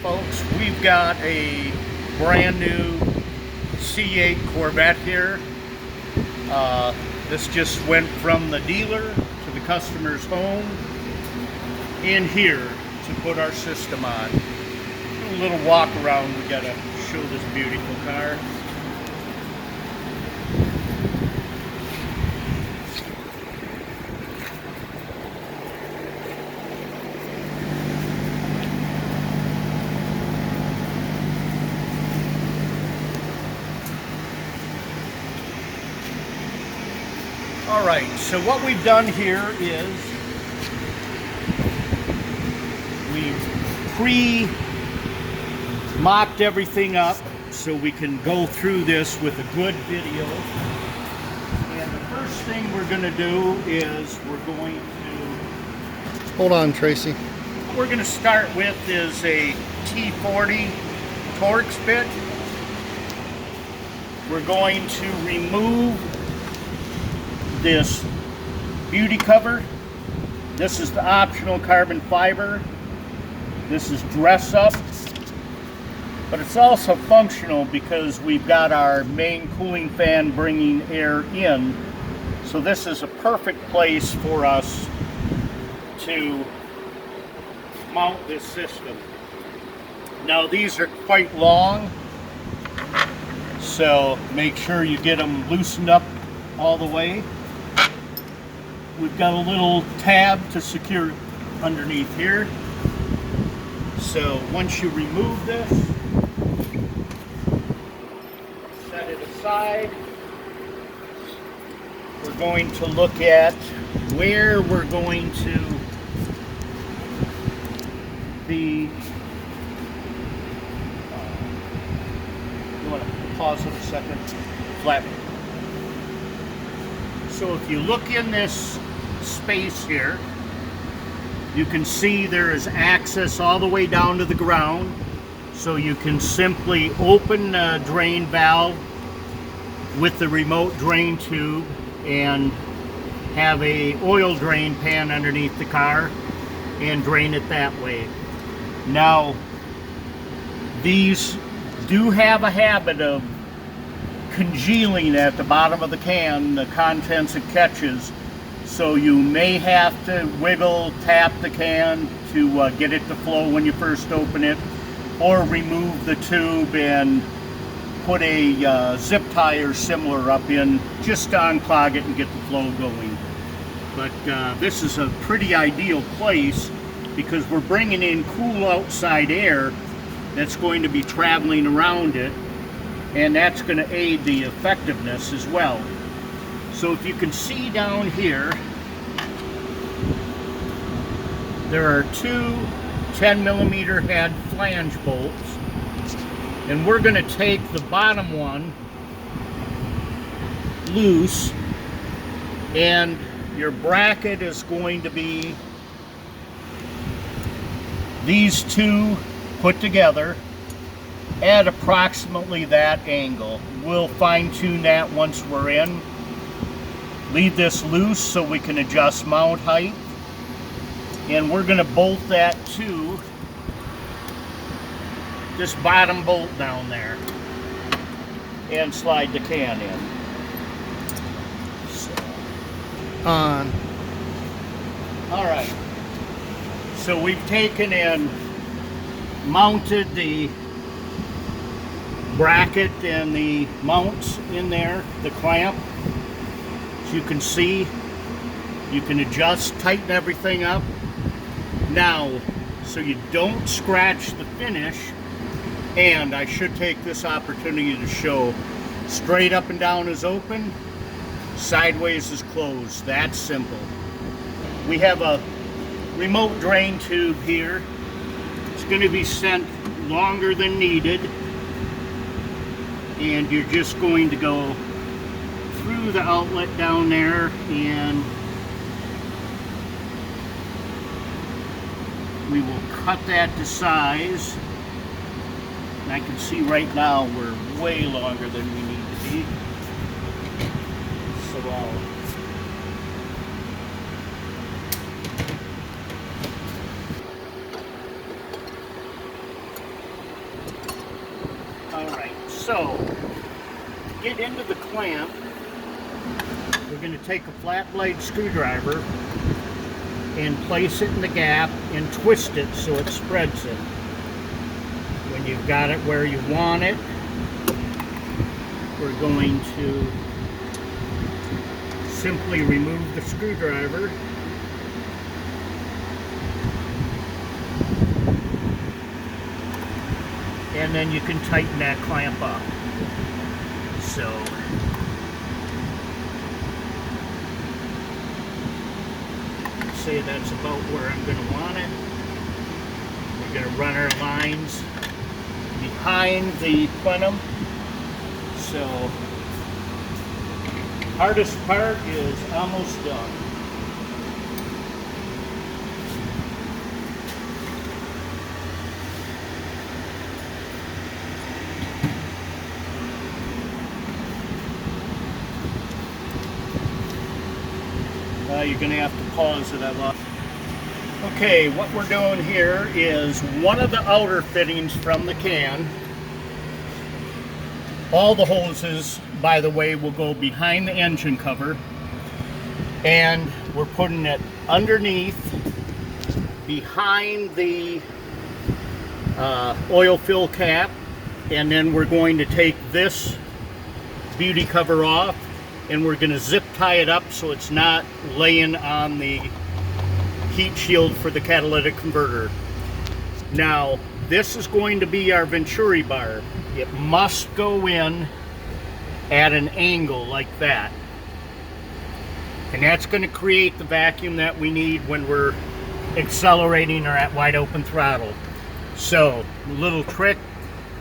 folks, we've got a brand new C8 Corvette here. This just went from the dealer to the customer's home in here to put our system on. A little walk around, we gotta show this beautiful car. Alright, so what we've done here is we've pre-mocked everything up so we can go through this with a good video. And the first thing we're going to do is we're going to... Hold on, Tracy. What we're going to start with is a T40 Torx bit. We're going to remove this beauty cover. This is the optional carbon fiber. This is dress up, but it's also functional because we've got our main cooling fan bringing air in. So this is a perfect place for us to mount this system. Now these are quite long, so make sure you get them loosened up all the way. We've got a little tab to secure underneath here. So once you remove this, set it aside. We're going to look at where we're going to be. You want to pause it a second? Flatten. So if you look in this space here, you can see there is access all the way down to the ground. So you can simply open the drain valve with the remote drain tube and have a oil drain pan underneath the car and drain it that way. Now, these do have a habit of congealing at the bottom of the can, the contents it catches, so you may have to wiggle, tap the can to get it to flow when you first open it, or remove the tube and put a zip tie or similar up in just to unclog it and get the flow going. But this is a pretty ideal place because we're bringing in cool outside air that's going to be traveling around it, and that's going to aid the effectiveness as well. So if you can see down here, there are two 10mm head flange bolts, and we're going to take the bottom one loose, and your bracket is going to be these two put together at approximately that angle. We'll fine-tune that once we're in. Leave this loose so we can adjust mount height, and we're going to bolt that to this bottom bolt down there and slide the can in. So. On. Alright, so we've taken and mounted the bracket and the mounts in there, the clamp. As you can see, you can adjust, tighten everything up. Now, so you don't scratch the finish, and I should take this opportunity to show straight up and down is open, sideways is closed. That's simple. We have a remote drain tube here. It's going to be sent longer than needed, and you're just going to go through the outlet down there, and we will cut that to size. And I can see right now we're way longer than we need to be. So I'll Alright, so to get into the clamp, we're going to take a flat blade screwdriver and place it in the gap and twist it so it spreads it. When you've got it where you want it, we're going to simply remove the screwdriver and then you can tighten that clamp up. So say that's about where I'm going to want it. We're going to run our lines behind the plenum. So hardest part is almost done. You're going to have to pause it. Okay, what we're doing here is one of the outer fittings from the can. All the hoses, by the way, will go behind the engine cover, and we're putting it underneath, behind the oil fill cap, and then we're going to take this beauty cover off and we're going to zip tie it up so it's not laying on the heat shield for the catalytic converter. Now, this is going to be our Venturi bar. It must go in at an angle like that. And that's going to create the vacuum that we need when we're accelerating or at wide open throttle. So, little trick,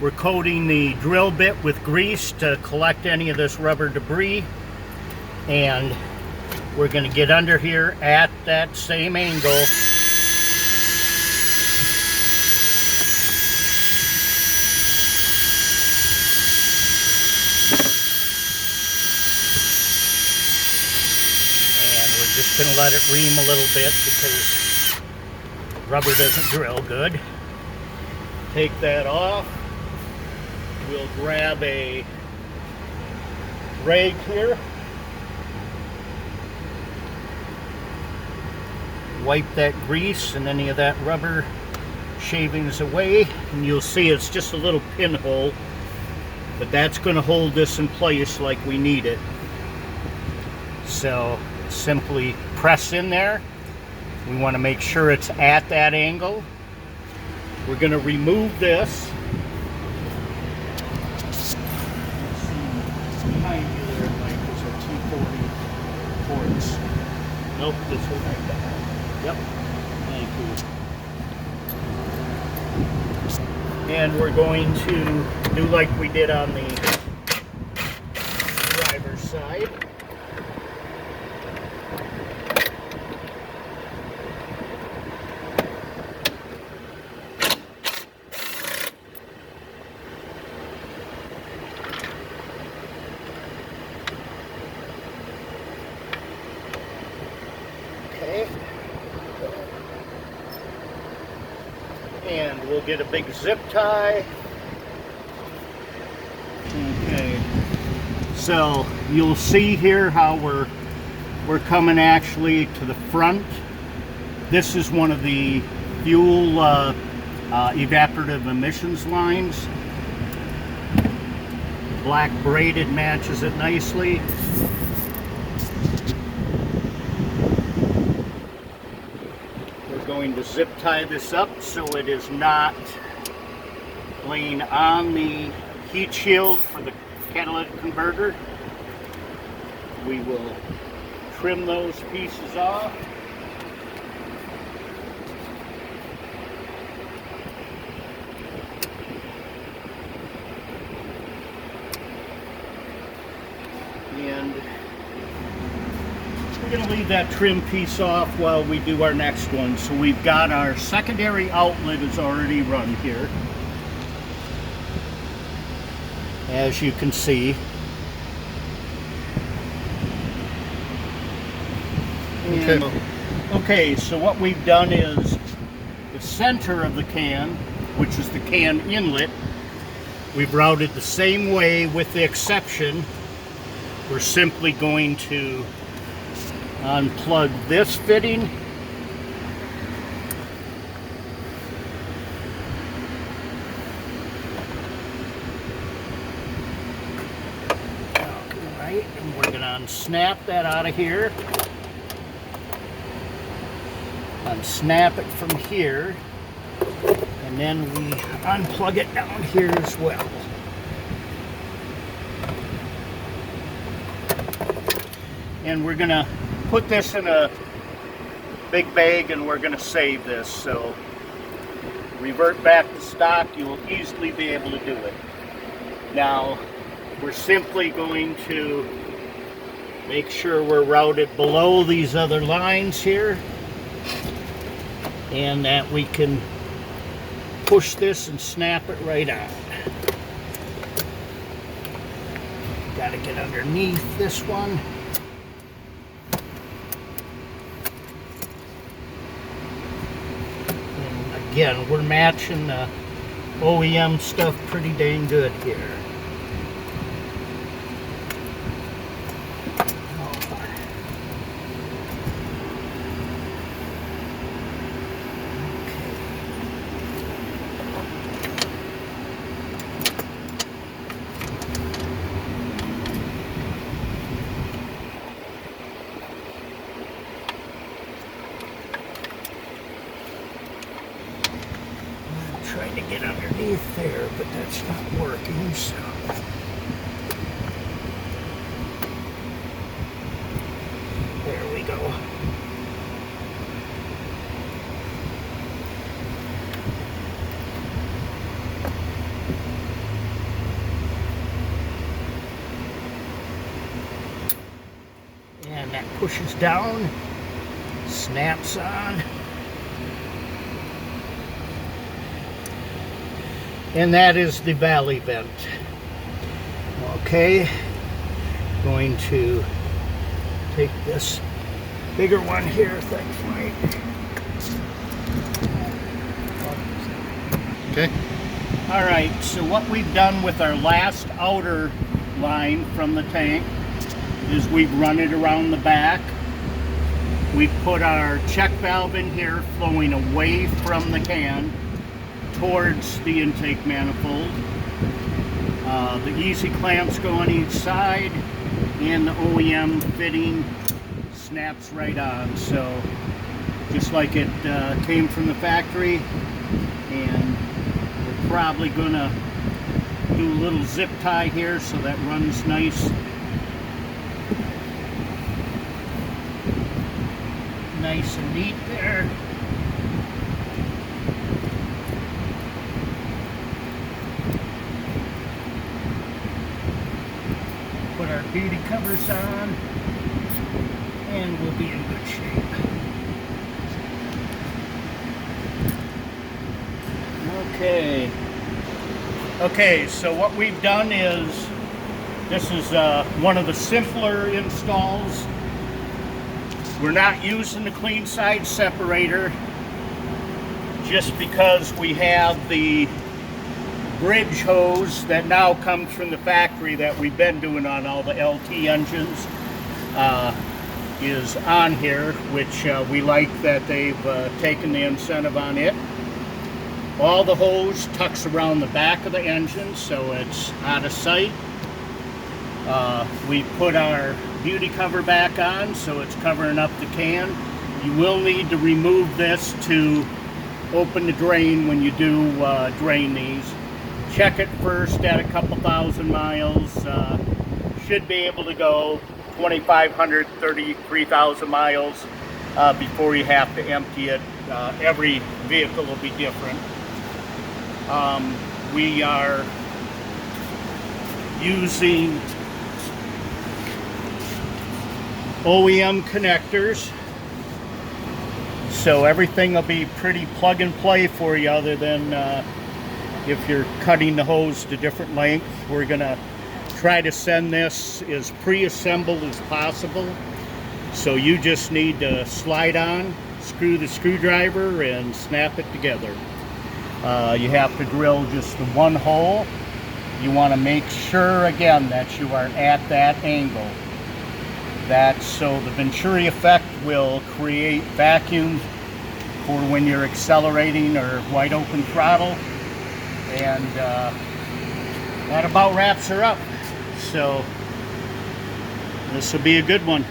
we're coating the drill bit with grease to collect any of this rubber debris. And we're going to get under here at that same angle. And we're just going to let it ream a little bit because rubber doesn't drill good. Take that off. We'll grab a rag here. Wipe that grease and any of that rubber shavings away, and you'll see it's just a little pinhole, but that's going to hold this in place like we need it. So simply press in there. We want to make sure it's at that angle. We're going to remove this. Behind you there, Mike, is a 240 quarts. Nope, this one right there. Yep, thank you. And we're going to do like we did on the driver's side. Okay. And we'll get a big zip tie. Okay, so you'll see here how we're coming actually to the front. This is one of the fuel evaporative emissions lines. Black braided matches it nicely. Going to zip tie this up so it is not laying on the heat shield for the catalytic converter. We will trim those pieces off. And we're going to leave that trim piece off while we do our next one. So we've got our secondary outlet is already run here, as you can see. Okay, so what we've done is the center of the can, which is the can inlet, We've routed the same way, with the exception we're simply going to unplug this fitting. Alright, and we're going to unsnap that out of here. Unsnap it from here. And then we unplug it down here as well. And we're going to put this in a big bag and we're going to save this. So revert back to stock, you will easily be able to do it. Now we're simply going to make sure we're routed below these other lines here, and that we can push this and snap it right on. Got to get underneath this one. And again, we're matching the OEM stuff pretty dang good here. Trying to get underneath there, but that's not working, so. There we go. And that pushes down, snaps on. And that is the valley vent. Okay, going to take this bigger one here, thankfully. Okay. All right, so what we've done with our last outer line from the tank is we've run it around the back. We've put our check valve in here, flowing away from the can towards the intake manifold. The easy clamps go on each side, and the OEM fitting snaps right on. So just like it came from the factory, and we're probably gonna do a little zip tie here so that runs nice and neat there. Put our beauty covers on, and we'll be in good shape. Okay, so what we've done is, this is one of the simpler installs. We're not using the clean side separator just because we have the bridge hose that now comes from the factory that we've been doing on all the LT engines is on here, which we like that they've taken the incentive on it. All the hose tucks around the back of the engine, so it's out of sight. We put our beauty cover back on, so it's covering up the can. You will need to remove this to open the drain when you do drain these. Check it first at a couple thousand miles. Should be able to go 2,500, 33,000 miles before you have to empty it. Every vehicle will be different. We are using OEM connectors, so everything will be pretty plug and play for you, other than if you're cutting the hose to different lengths. We're gonna try to send this as pre-assembled as possible, so you just need to slide on, screw the screwdriver, and snap it together. You have to drill just the one hole, You want to make sure again that you are at that angle. That's so the Venturi effect will create vacuum for when you're accelerating or wide open throttle. And that about wraps her up. So this will be a good one.